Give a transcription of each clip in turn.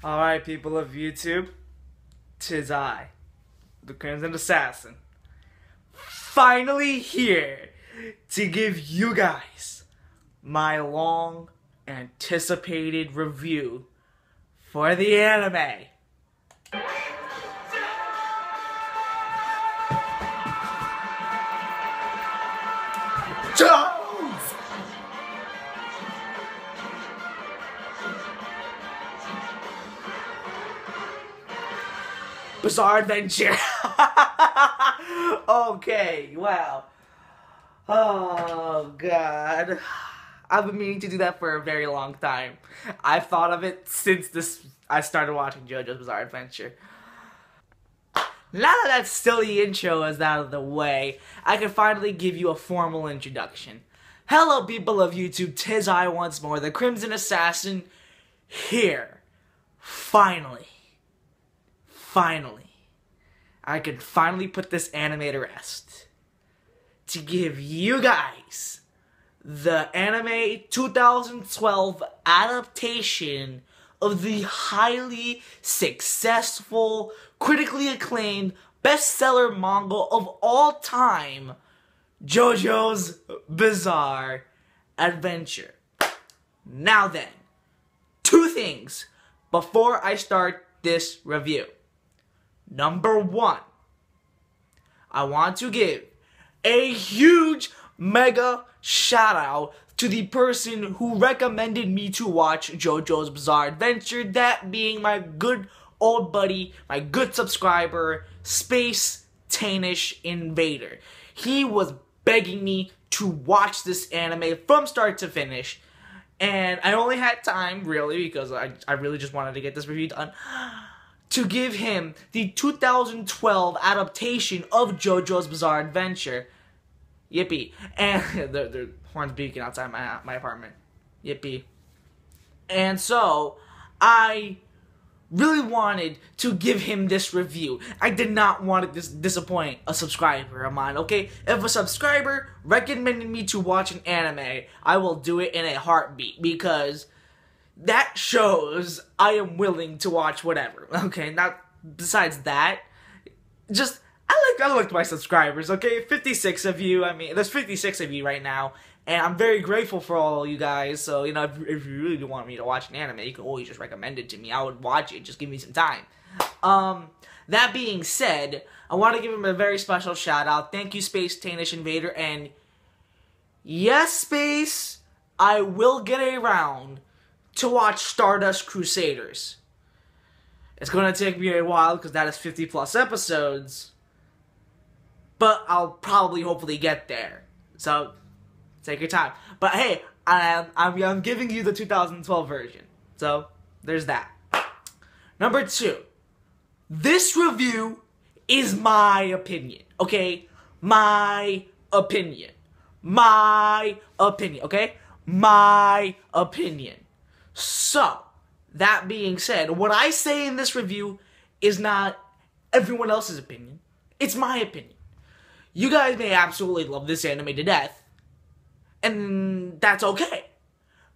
Alright, people of YouTube, 'tis I, the Crimson Assassin, finally here to give you guys my long anticipated review for the anime. Jones! Bizarre Adventure. Okay, wow. Oh, God. I've been meaning to do that for a very long time. I've thought of it since I started watching JoJo's Bizarre Adventure. Now that silly intro is out of the way, I can finally give you a formal introduction. Hello, people of YouTube, 'tis I once more, the Crimson Assassin, here. Finally, I can finally put this anime to rest. To give you guys the anime 2012 adaptation of the highly successful, critically acclaimed, bestseller manga of all time, JoJo's Bizarre Adventure. Now then, two things before I start this review. Number one, I want to give a huge mega shout out to the person who recommended me to watch JoJo's Bizarre Adventure, that being my good old buddy, my good subscriber, Space Tanish Invader. He was begging me to watch this anime from start to finish, and I only had time, really, because I really just wanted to get this review done, to give him the 2012 adaptation of JoJo's Bizarre Adventure. Yippee. And the horns beaking outside my apartment. Yippee. And so, I really wanted to give him this review. I did not want to disappoint a subscriber of mine, okay? If a subscriber recommended me to watch an anime, I will do it in a heartbeat, because that shows I am willing to watch whatever, okay? Now, besides that, just, I looked at my subscribers, okay? 56 of you, I mean, there's 56 of you right now, and I'm very grateful for all you guys, so, you know, if you really do want me to watch an anime, you can always just recommend it to me. I would watch it, just give me some time. That being said, I want to give him a very special shout out. Thank you, Space Tanish Invader, and yes, Space, I will get around to watch Stardust Crusaders. It's gonna take me a while because that is 50 plus episodes, but I'll probably hopefully get there. So take your time. But hey, I'm giving you the 2012 version. So there's that. Number two, this review is my opinion. Okay, my opinion. Okay, my opinion. So, that being said, what I say in this review is not everyone else's opinion. It's my opinion. You guys may absolutely love this anime to death, and that's okay.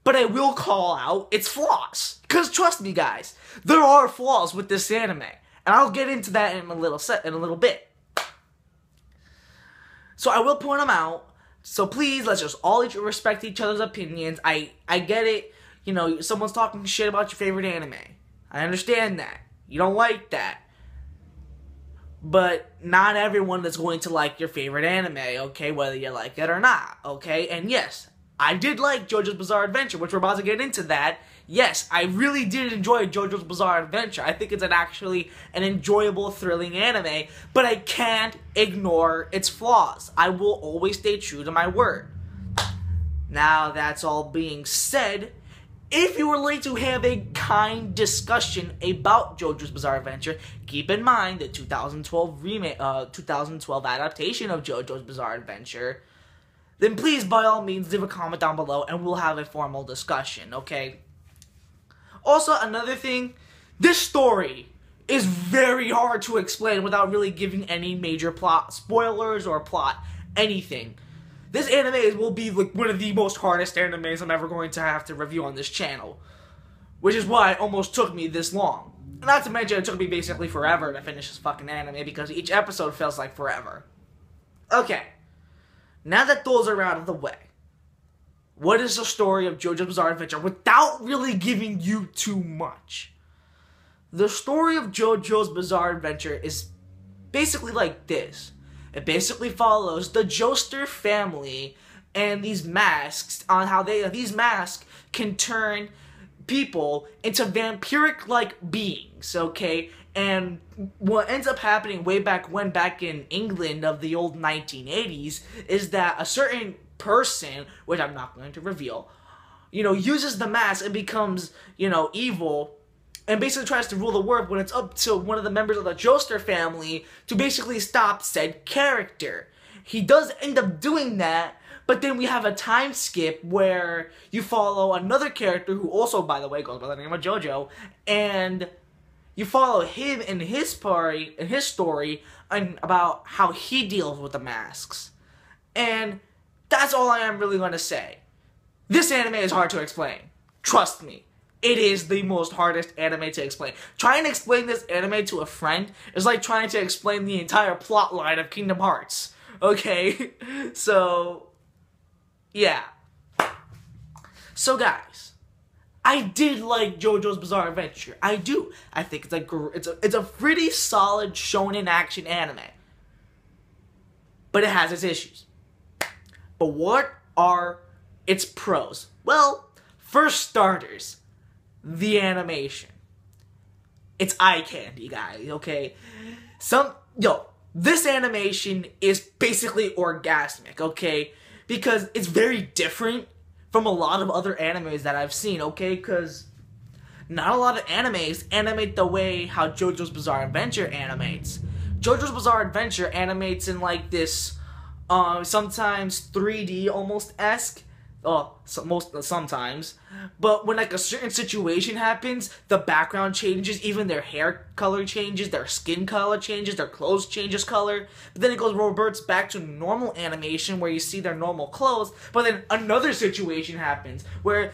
But I will call out its flaws. Because trust me, guys, there are flaws with this anime. And I'll get into that in a little bit. So I will point them out. So please, let's just all respect each other's opinions. I get it. You know, someone's talking shit about your favorite anime. I understand that. You don't like that. But not everyone is going to like your favorite anime, okay? Whether you like it or not, okay? And yes, I did like JoJo's Bizarre Adventure, which we're about to get into that. Yes, I really did enjoy JoJo's Bizarre Adventure. I think it's actually an enjoyable, thrilling anime, but I can't ignore its flaws. I will always stay true to my word. Now, that's all being said, if you would like to have a kind discussion about JoJo's Bizarre Adventure, keep in mind the 2012 adaptation of JoJo's Bizarre Adventure, then please, by all means, leave a comment down below and we'll have a formal discussion, okay? Also, another thing, this story is very hard to explain without really giving any major plot spoilers or plot anything. This anime will be like one of the most hardest animes I'm ever going to have to review on this channel. which is why it almost took me this long. Not to mention, it took me basically forever to finish this fucking anime because each episode feels like forever. Okay, now that those are out of the way, what is the story of JoJo's Bizarre Adventure without really giving you too much? The story of JoJo's Bizarre Adventure is basically like this. It basically follows the Joestar family and these masks on how these masks can turn people into vampiric-like beings, okay? And what ends up happening way back in England of the old 1980s is that a certain person, which I'm not going to reveal, uses the mask and becomes, evil and basically tries to rule the world when it's up to one of the members of the Joestar family to basically stop said character. He does end up doing that, but then we have a time skip where you follow another character who also, by the way, goes by the name of Jojo, and you follow him in his story, and about how he deals with the masks. And that's all I am really going to say. This anime is hard to explain. Trust me. It is the most hardest anime to explain. Trying to explain this anime to a friend is like trying to explain the entire plot line of Kingdom Hearts. Okay? So, yeah. So guys, I did like JoJo's Bizarre Adventure. I do. I think it's a pretty solid shonen action anime. But it has its issues. But what are its pros? Well, for starters, the animation. It's eye candy, guys, okay? This animation is basically orgasmic, okay? Because it's very different from a lot of other animes that I've seen, okay? Because not a lot of animes animate the way how JoJo's Bizarre Adventure animates. JoJo's Bizarre Adventure animates in like this, sometimes 3D almost-esque. Sometimes. But when like a certain situation happens, the background changes, even their hair color changes, their skin color changes, their clothes changes color. But then it reverts back to normal animation where you see their normal clothes. But then another situation happens where,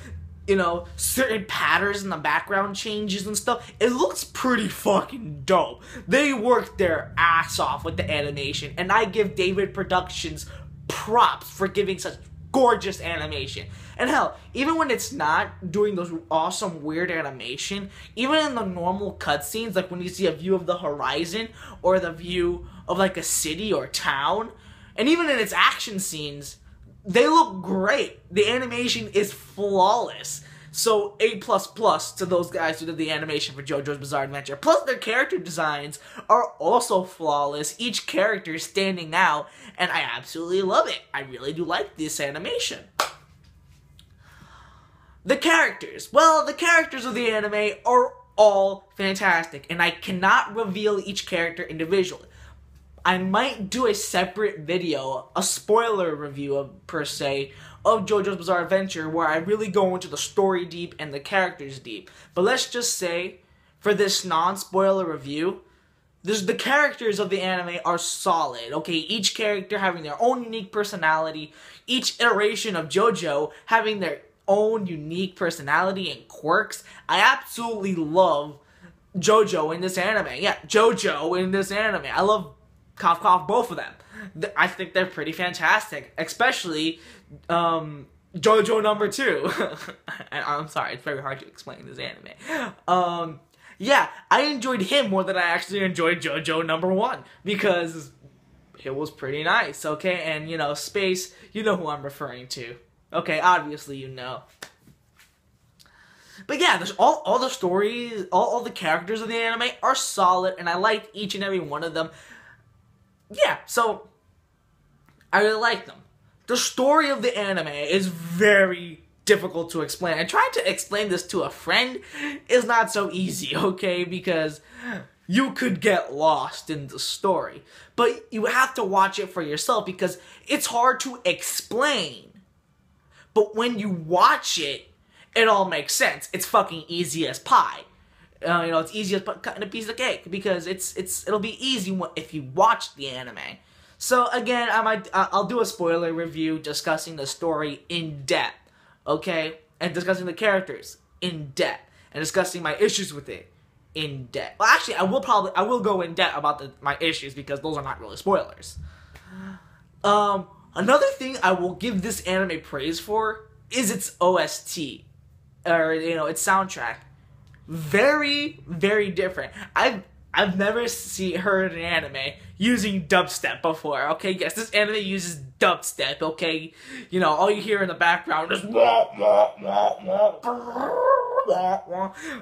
certain patterns in the background changes and stuff. It looks pretty fucking dope. They worked their ass off with the animation. And I give David Productions props for giving such gorgeous animation. And hell, even when it's not doing those awesome weird animation, even in the normal cutscenes, like when you see a view of the horizon or the view of like a city or town, and even in its action scenes, they look great. The animation is flawless. So A++ to those guys who did the animation for JoJo's Bizarre Adventure. Plus their character designs are also flawless. Each character is standing out, and I absolutely love it. I really do like this animation. The characters. Well, the characters of the anime are all fantastic, and I cannot reveal each character individually. I might do a separate video, a spoiler review per se, of JoJo's Bizarre Adventure where I really go into the story deep and the characters deep. But let's just say, for this non-spoiler review, the characters of the anime are solid, okay? Each character having their own unique personality, each iteration of JoJo having their own unique personality and quirks. I absolutely love JoJo in this anime. Yeah, JoJo in this anime. I love cough cough both of them. I think they're pretty fantastic, especially JoJo number 2. And I'm sorry, it's very hard to explain this anime. Yeah, I enjoyed him more than I actually enjoyed JoJo number 1 because it was pretty nice, okay? And Space, you know who I'm referring to. Okay, obviously you know. But yeah, there's all the stories, all the characters of the anime are solid, and I liked each and every one of them. Yeah, so I really like them. The story of the anime is very difficult to explain. And trying to explain this to a friend is not so easy, okay? Because you could get lost in the story. But you have to watch it for yourself because it's hard to explain. But when you watch it, it all makes sense. It's fucking easy as pie. It's easy as cutting a piece of cake because it'll be easy if you watch the anime. So again, I'll do a spoiler review discussing the story in depth, okay, and discussing the characters in depth. and discussing my issues with it in depth. Well, actually, I will go in depth about my issues because those are not really spoilers. Another thing I will give this anime praise for is its OST, or its soundtrack. Very, very different. I've never heard an anime using dubstep before. Okay, yes, this anime uses dubstep. Okay, all you hear in the background is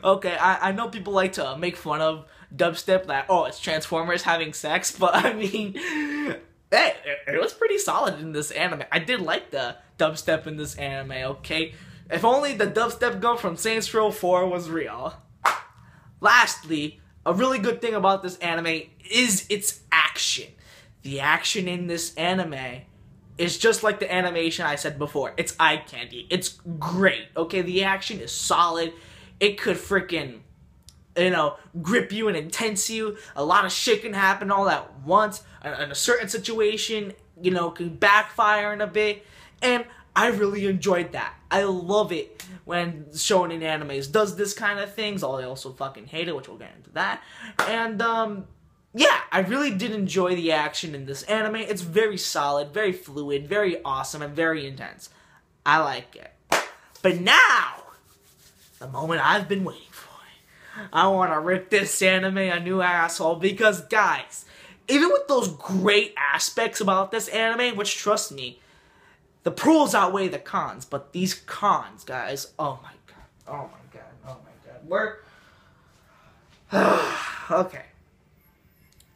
okay. I know people like to make fun of dubstep, that it's Transformers having sex, but I mean, hey, it was pretty solid in this anime. I did like the dubstep in this anime. Okay. If only the dubstep gun from Saints Row 4 was real. Lastly, a really good thing about this anime is its action. The action in this anime is just like the animation I said before. It's eye candy. It's great, okay? The action is solid. It could freaking, grip you and intense you. A lot of shit can happen all at once. And a certain situation, can backfire in a bit. And I really enjoyed that. I love it when shonen animes does this kind of things. I also fucking hate it, which we'll get into that. And, yeah, I really did enjoy the action in this anime. It's very solid, very fluid, very awesome, and very intense. I like it. But now, the moment I've been waiting for. I want to rip this anime a new asshole because, guys, even with those great aspects about this anime, which, trust me, the pros outweigh the cons, but these cons, guys, oh my god, okay.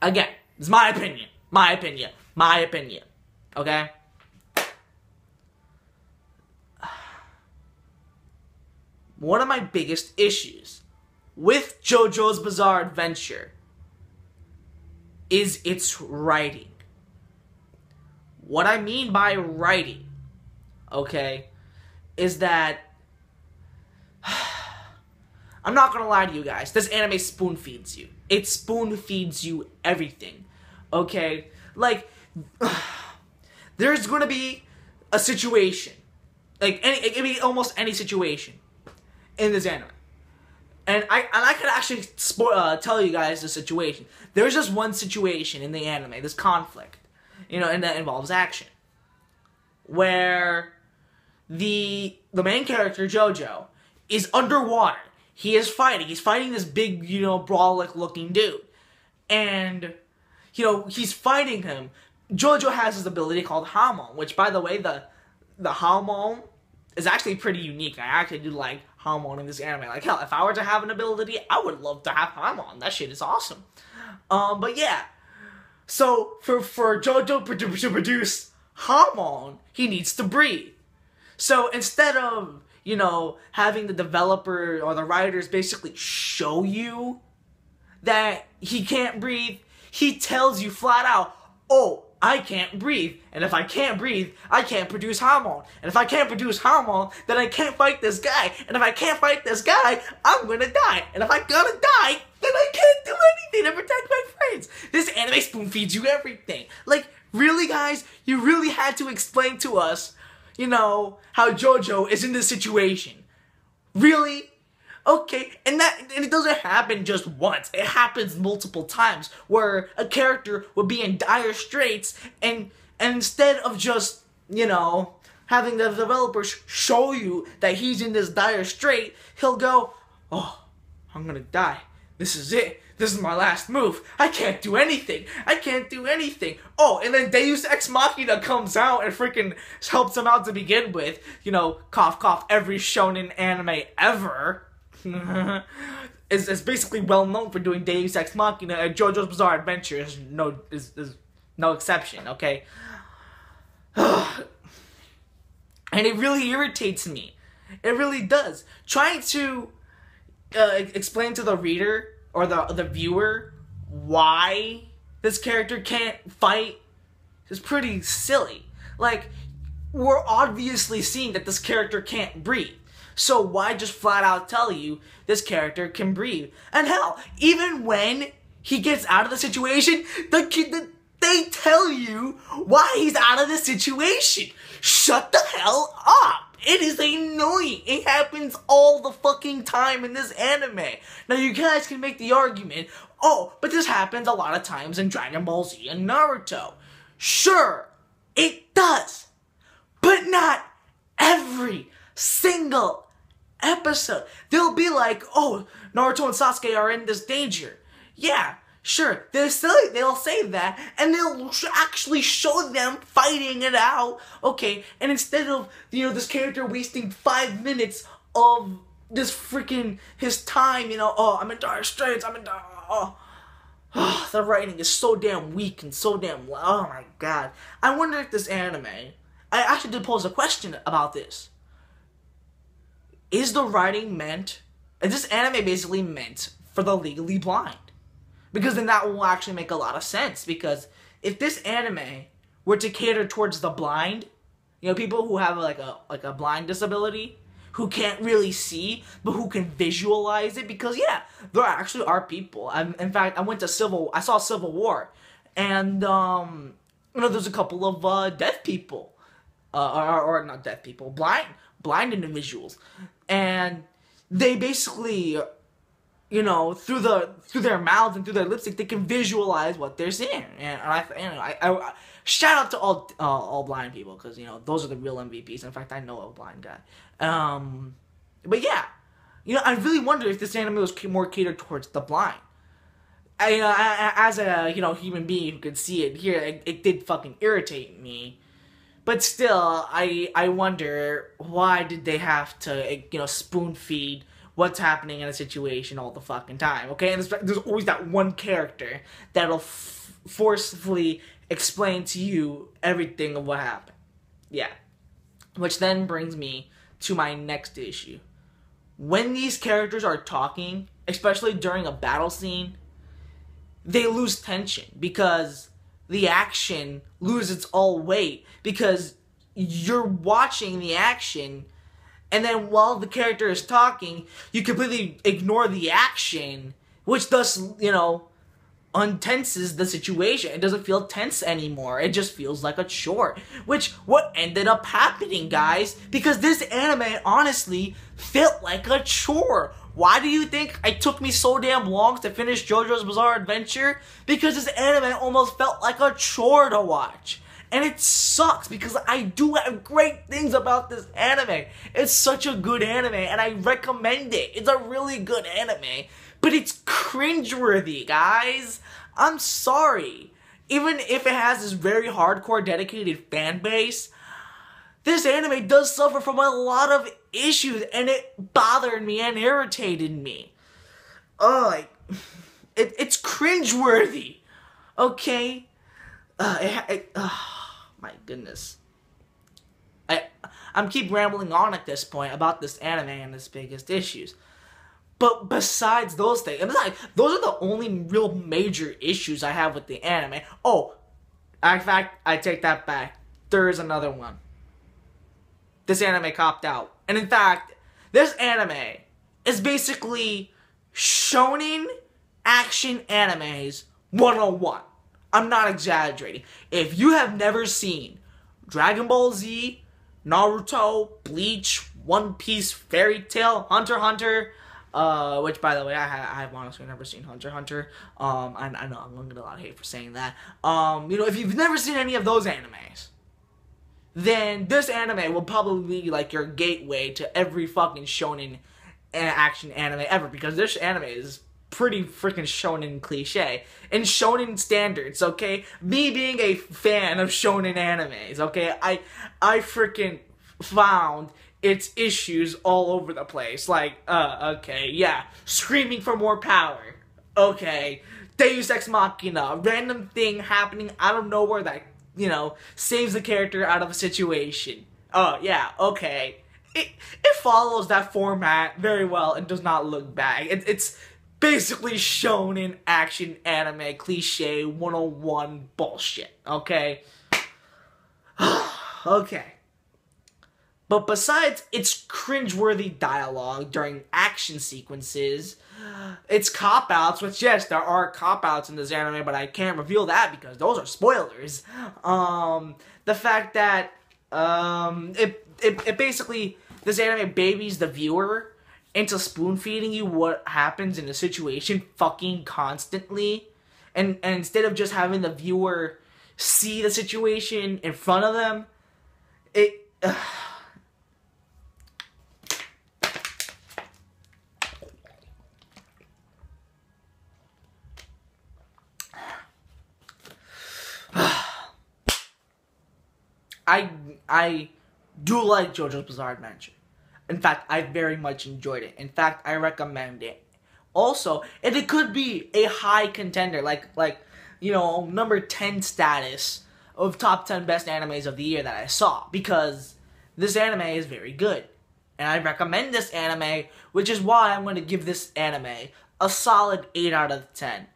Again, it's my opinion, okay? One of my biggest issues with JoJo's Bizarre Adventure is its writing. What I mean by writing, okay, is that I'm not gonna lie to you guys, this anime spoon feeds you. It spoon feeds you everything, okay? Like, there's gonna be a situation, like it can be almost any situation in this anime, and I could actually tell you guys the situation. There's just one situation in the anime, this conflict, and that involves action, where the main character, Jojo, is underwater. He is fighting. He's fighting this big, brawler looking dude. And, he's fighting him. Jojo has this ability called Hamon, which, by the way, the Hamon is actually pretty unique. I actually do like Hamon in this anime. Like, hell, if I were to have an ability, I would love to have Hamon. That shit is awesome. But yeah. So, for Jojo to produce Hamon, he needs to breathe. So, instead of, having the developer or the writers basically show you that he can't breathe, he tells you flat out, oh, I can't breathe. And if I can't breathe, I can't produce Hamon. And if I can't produce Hamon, then I can't fight this guy. And if I can't fight this guy, I'm gonna die. And if I'm gonna die, then I can't do anything to protect my friends. This anime spoon feeds you everything. Like, really, guys? You really had to explain to us, how Jojo is in this situation. Really? Okay, and it doesn't happen just once. It happens multiple times where a character would be in dire straits and instead of just, having the developers show you that he's in this dire strait, he'll go, oh, I'm gonna die. This is it. This is my last move. I can't do anything. Oh, and then Deus Ex Machina comes out and freaking helps him out to begin with. Cough, cough, every shonen anime ever is basically well known for doing Deus Ex Machina, and JoJo's Bizarre Adventure is no exception, okay? And it really irritates me. It really does. Trying to explain to the reader or the viewer why this character can't fight is pretty silly. Like, we're obviously seeing that this character can't breathe. So why just flat out tell you this character can breathe? And hell, even when he gets out of the situation, they tell you why he's out of the situation. Shut the hell up! It is annoying. It happens all the fucking time in this anime. Now you guys can make the argument, oh, but this happens a lot of times in Dragon Ball Z and Naruto. Sure, it does. But not every single episode. They'll be like, oh, Naruto and Sasuke are in this danger. Yeah, sure, they'll say that, and they'll actually show them fighting it out, okay, and instead of, this character wasting 5 minutes of this freaking, his time, oh, I'm in dire straits, the writing is so damn weak and so damn, oh my god. I wonder if this anime, I actually did pose a question about this. Is this anime basically meant for the legally blind? Because then that will actually make a lot of sense. Because if this anime were to cater towards the blind, people who have like a blind disability, who can't really see, but who can visualize it. Because yeah, there actually are people. In fact, I saw Civil War, and there's a couple of deaf people, or not deaf people, blind individuals, and they basically, through their mouths and through their lipstick, they can visualize what they're seeing. And I shout out to all blind people, because those are the real MVPs. In fact, I know a blind guy. But yeah, I really wonder if this anime was more catered towards the blind. As a human being who could see it here, it did fucking irritate me. But still, I wonder, why did they have to spoon feed what's happening in a situation all the fucking time, okay? And there's always that one character that'll forcefully explain to you everything of what happened. Yeah. Which then brings me to my next issue. When these characters are talking, especially during a battle scene, they lose tension, because the action loses all weight, because you're watching the action, and then while the character is talking, you completely ignore the action, which thus, untenses the situation. It doesn't feel tense anymore. It just feels like a chore. Which, what ended up happening, guys? Because this anime, honestly, felt like a chore. Why do you think it took me so damn long to finish JoJo's Bizarre Adventure? Because this anime almost felt like a chore to watch. And it sucks, because I do have great things about this anime. It's such a good anime, and I recommend it. It's a really good anime. But it's cringeworthy, guys. I'm sorry. Even if it has this very hardcore, dedicated fan base, this anime does suffer from a lot of issues, and it bothered me and irritated me. It's cringeworthy. Okay? My goodness. I'm keep rambling on at this point about this anime and its biggest issues. But besides those things, those are the only real major issues I have with the anime. Oh, in fact, I take that back. There is another one. This anime copped out. And in fact, this anime is basically shonen action animes 101. I'm not exaggerating. If you have never seen Dragon Ball Z, Naruto, Bleach, One Piece, Fairy Tail, Hunter x Hunter, which, by the way, I have honestly never seen Hunter x Hunter. I know I'm gonna get a lot of hate for saying that. If you've never seen any of those animes, then this anime will probably be like your gateway to every fucking shonen action anime ever, because this anime is pretty freaking shonen cliche and shonen standards, okay? Me being a fan of shonen animes, okay, I freaking found its issues all over the place. Like, okay, yeah, screaming for more power, okay, Deus Ex Machina, random thing happening out of nowhere that, saves the character out of a situation. Oh, yeah, okay. It follows that format very well and does not look bad. It's basically shonen action anime cliche 101 bullshit, okay? Okay. But besides its cringeworthy dialogue during action sequences, its cop-outs, which yes, there are cop-outs in this anime, but I can't reveal that because those are spoilers. The fact that It basically, this anime babies the viewer into spoon feeding you what happens in a situation fucking constantly, and instead of just having the viewer see the situation in front of them, I do like JoJo's Bizarre Adventure. In fact, I very much enjoyed it. In fact, I recommend it. Also, and it could be a high contender, like you know, number 10 status of top 10 best animes of the year that I saw, because this anime is very good. And I recommend this anime, which is why I'm going to give this anime a solid 8 out of 10.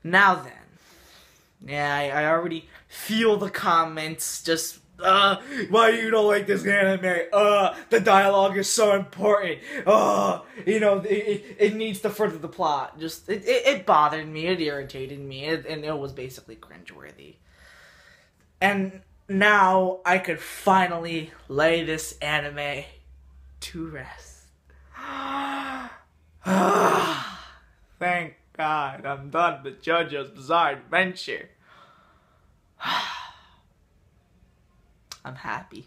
Now then. Yeah, I already feel the comments just, why you don't like this anime? The dialogue is so important. You know, it needs to further the plot. Just, it bothered me, it irritated me, and it was basically cringeworthy. And now I could finally lay this anime to rest. Thank God, I'm done with JoJo's Bizarre Adventure. I'm happy.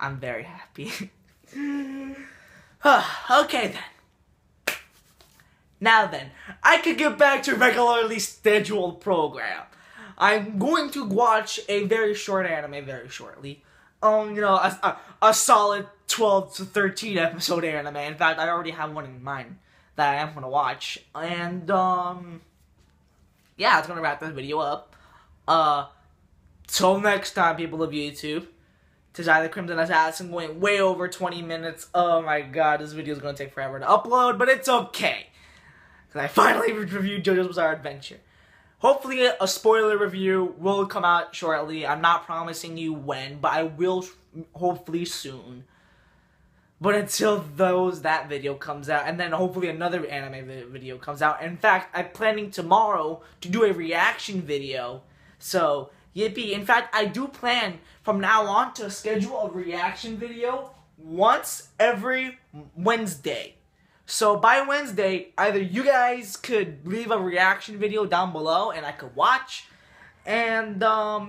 I'm very happy. Okay then. Now then, I could get back to regularly scheduled program. I'm going to watch a very short anime very shortly. You know, a solid 12 to 13 episode anime. In fact, I already have one in mind that I am going to watch. And, yeah, it's going to wrap this video up. Till next time, people of YouTube. Tajai the Crimson Assassin going way over 20 minutes. Oh my god, this video is going to take forever to upload, but it's okay. Because I finally reviewed JoJo's Bizarre Adventure. Hopefully a spoiler review will come out shortly. I'm not promising you when, but I will hopefully soon. But until that video comes out, and then hopefully another anime video comes out. In fact, I'm planning tomorrow to do a reaction video. So, yippee. In fact, I do plan from now on to schedule a reaction video once every Wednesday. So by Wednesday, either you guys could leave a reaction video down below and I could watch. And,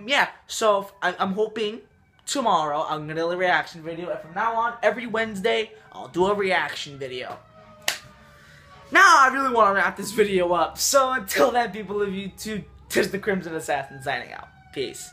yeah. So I'm hoping tomorrow I'm going to do a reaction video. And from now on, every Wednesday, I'll do a reaction video. Now I really want to wrap this video up. So until then, people of YouTube, 'tis the Crimson Assassin signing out. Peace.